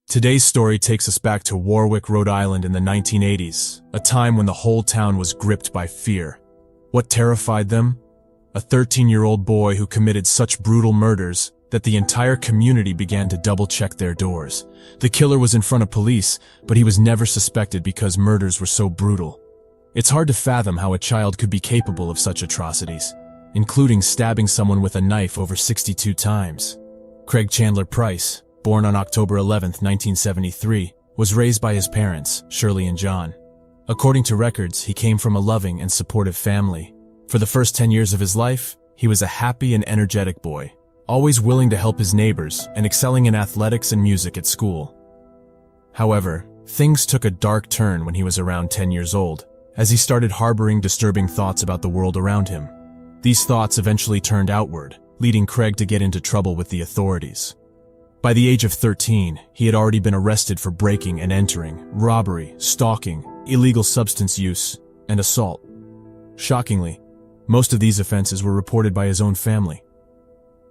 Today's story takes us back to Warwick, Rhode Island in the 1980s, a time when the whole town was gripped by fear. What terrified them? A 13-year-old boy who committed such brutal murders that the entire community began to double-check their doors. The killer was in front of police, but he was never suspected because murders were so brutal. It's hard to fathom how a child could be capable of such atrocities, including stabbing someone with a knife over 62 times. Craig Chandler Price, born on October 11, 1973, was raised by his parents, Shirley and John. According to records, he came from a loving and supportive family. For the first 10 years of his life, he was a happy and energetic boy, always willing to help his neighbors and excelling in athletics and music at school. However, things took a dark turn when he was around 10 years old, as he started harboring disturbing thoughts about the world around him. These thoughts eventually turned outward, leading Craig to get into trouble with the authorities. By the age of 13, he had already been arrested for breaking and entering, robbery, stalking, illegal substance use, and assault. Shockingly, most of these offenses were reported by his own family.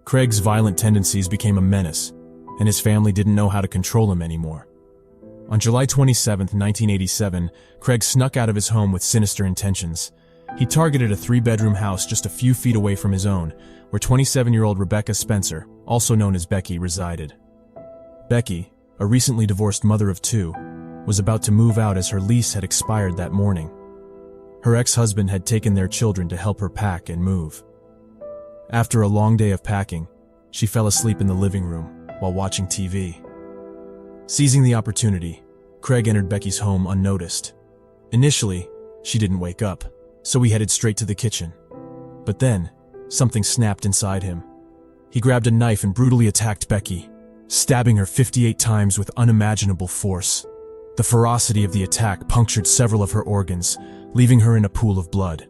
Craig's violent tendencies became a menace, and his family didn't know how to control him anymore. On July 27, 1987, Craig snuck out of his home with sinister intentions. He targeted a 3-bedroom house just a few feet away from his own, where 27-year-old Rebecca Spencer, also known as Becky, resided. Becky, a recently divorced mother of 2, was about to move out as her lease had expired that morning. Her ex-husband had taken their children to help her pack and move. After a long day of packing, she fell asleep in the living room while watching TV. Seizing the opportunity, Craig entered Becky's home unnoticed. Initially, she didn't wake up, so he headed straight to the kitchen. But then, something snapped inside him. He grabbed a knife and brutally attacked Becky, stabbing her 58 times with unimaginable force. The ferocity of the attack punctured several of her organs, leaving her in a pool of blood.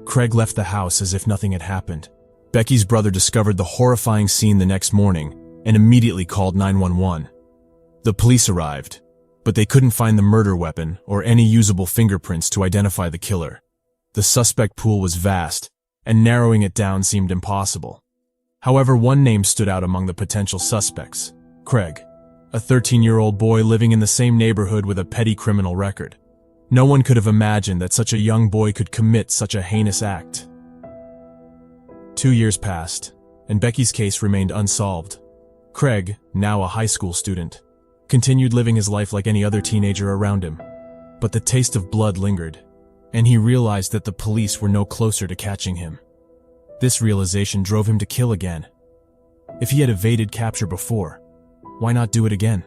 Craig left the house as if nothing had happened. Becky's brother discovered the horrifying scene the next morning and immediately called 911. The police arrived, but they couldn't find the murder weapon or any usable fingerprints to identify the killer. The suspect pool was vast, and narrowing it down seemed impossible. However, one name stood out among the potential suspects: Craig, a 13-year-old boy living in the same neighborhood with a petty criminal record. No one could have imagined that such a young boy could commit such a heinous act. 2 years passed, and Becky's case remained unsolved. Craig, now a high school student, continued living his life like any other teenager around him. But the taste of blood lingered, and he realized that the police were no closer to catching him. This realization drove him to kill again. If he had evaded capture before, why not do it again?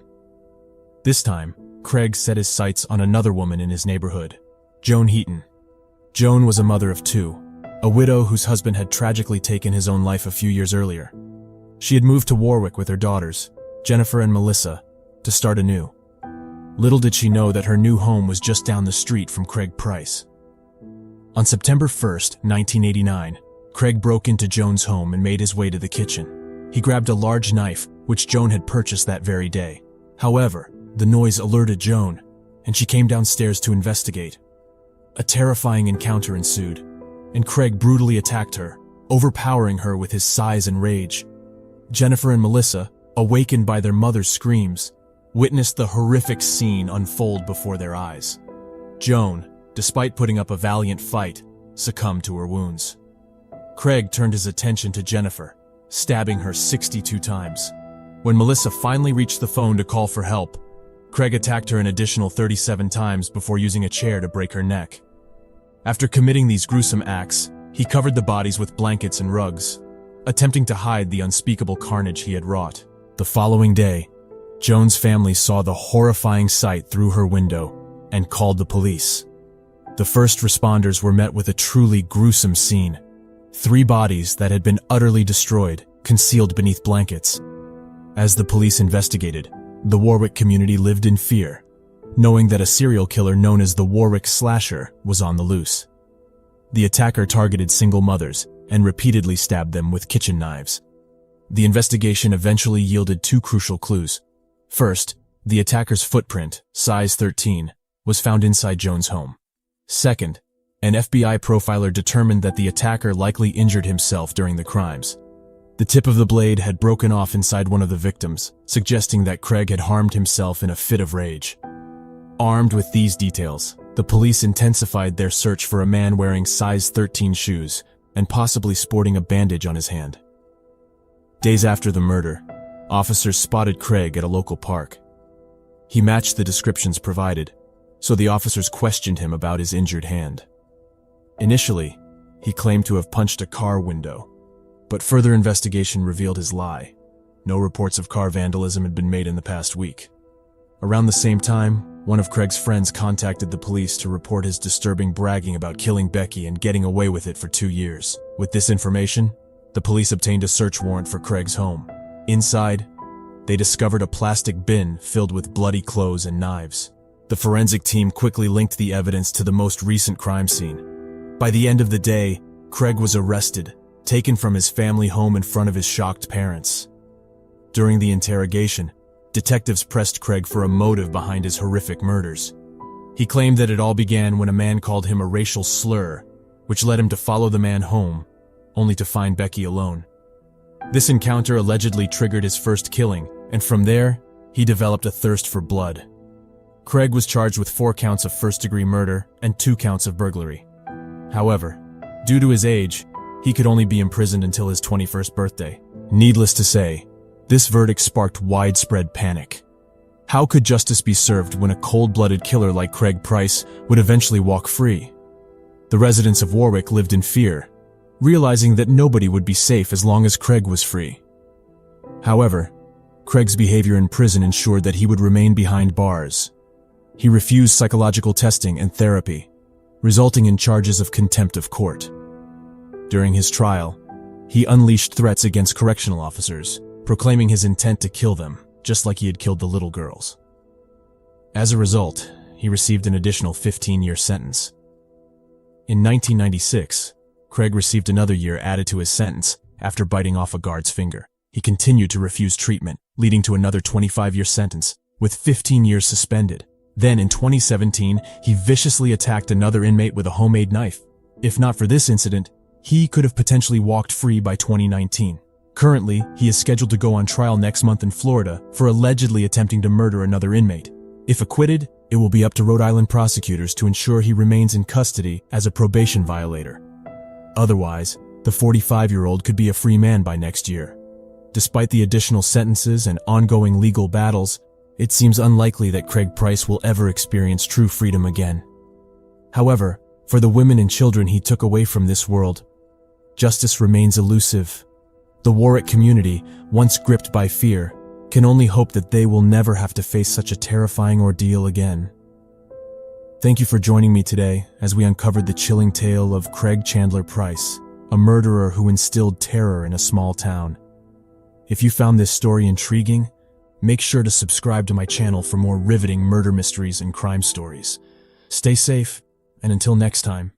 This time, Craig set his sights on another woman in his neighborhood, Joan Heaton. Joan was a mother of 2, a widow whose husband had tragically taken his own life a few years earlier. She had moved to Warwick with her daughters, Jennifer and Melissa, to start anew. Little did she know that her new home was just down the street from Craig Price. On September 1st, 1989, Craig broke into Joan's home and made his way to the kitchen. He grabbed a large knife, which Joan had purchased that very day. However, the noise alerted Joan, and she came downstairs to investigate. A terrifying encounter ensued, and Craig brutally attacked her, overpowering her with his size and rage. Jennifer and Melissa, awakened by their mother's screams, witnessed the horrific scene unfold before their eyes. Joan, despite putting up a valiant fight, succumbed to her wounds. Craig turned his attention to Jennifer, stabbing her 62 times. When Melissa finally reached the phone to call for help, Craig attacked her an additional 37 times before using a chair to break her neck. After committing these gruesome acts, he covered the bodies with blankets and rugs, attempting to hide the unspeakable carnage he had wrought. The following day, Joan's family saw the horrifying sight through her window and called the police. The first responders were met with a truly gruesome scene: 3 bodies that had been utterly destroyed, concealed beneath blankets. As the police investigated, the Warwick community lived in fear, knowing that a serial killer known as the Warwick Slasher was on the loose. The attacker targeted single mothers and repeatedly stabbed them with kitchen knives. The investigation eventually yielded 2 crucial clues. First, the attacker's footprint, size 13, was found inside Joan's home. Second, an FBI profiler determined that the attacker likely injured himself during the crimes. The tip of the blade had broken off inside one of the victims, suggesting that Craig had harmed himself in a fit of rage. Armed with these details, the police intensified their search for a man wearing size 13 shoes and possibly sporting a bandage on his hand. Days after the murder, officers spotted Craig at a local park. He matched the descriptions provided, so the officers questioned him about his injured hand. Initially, he claimed to have punched a car window, but further investigation revealed his lie. No reports of car vandalism had been made in the past week. Around the same time, one of Craig's friends contacted the police to report his disturbing bragging about killing Becky and getting away with it for 2 years. With this information, the police obtained a search warrant for Craig's home. Inside, they discovered a plastic bin filled with bloody clothes and knives. The forensic team quickly linked the evidence to the most recent crime scene. By the end of the day, Craig was arrested, taken from his family home in front of his shocked parents. During the interrogation, detectives pressed Craig for a motive behind his horrific murders. He claimed that it all began when a man called him a racial slur, which led him to follow the man home, only to find Becky alone. This encounter allegedly triggered his first killing, and from there, he developed a thirst for blood. Craig was charged with 4 counts of first-degree murder and 2 counts of burglary. However, due to his age, he could only be imprisoned until his 21st birthday. Needless to say, this verdict sparked widespread panic. How could justice be served when a cold-blooded killer like Craig Price would eventually walk free? The residents of Warwick lived in fear, realizing that nobody would be safe as long as Craig was free. However, Craig's behavior in prison ensured that he would remain behind bars. He refused psychological testing and therapy, resulting in charges of contempt of court. During his trial, he unleashed threats against correctional officers, proclaiming his intent to kill them, just like he had killed the little girls. As a result, he received an additional 15-year sentence. In 1996, Craig received another year added to his sentence after biting off a guard's finger. He continued to refuse treatment, leading to another 25-year sentence, with 15 years suspended. Then, in 2017, he viciously attacked another inmate with a homemade knife. If not for this incident, he could have potentially walked free by 2019. Currently, he is scheduled to go on trial next month in Florida for allegedly attempting to murder another inmate. If acquitted, it will be up to Rhode Island prosecutors to ensure he remains in custody as a probation violator. Otherwise, the 45-year-old could be a free man by next year. Despite the additional sentences and ongoing legal battles, it seems unlikely that Craig Price will ever experience true freedom again. However, for the women and children he took away from this world, justice remains elusive. The Warwick community, once gripped by fear, can only hope that they will never have to face such a terrifying ordeal again. Thank you for joining me today as we uncovered the chilling tale of Craig Chandler Price, a murderer who instilled terror in a small town. If you found this story intriguing, make sure to subscribe to my channel for more riveting murder mysteries and crime stories. Stay safe, and until next time.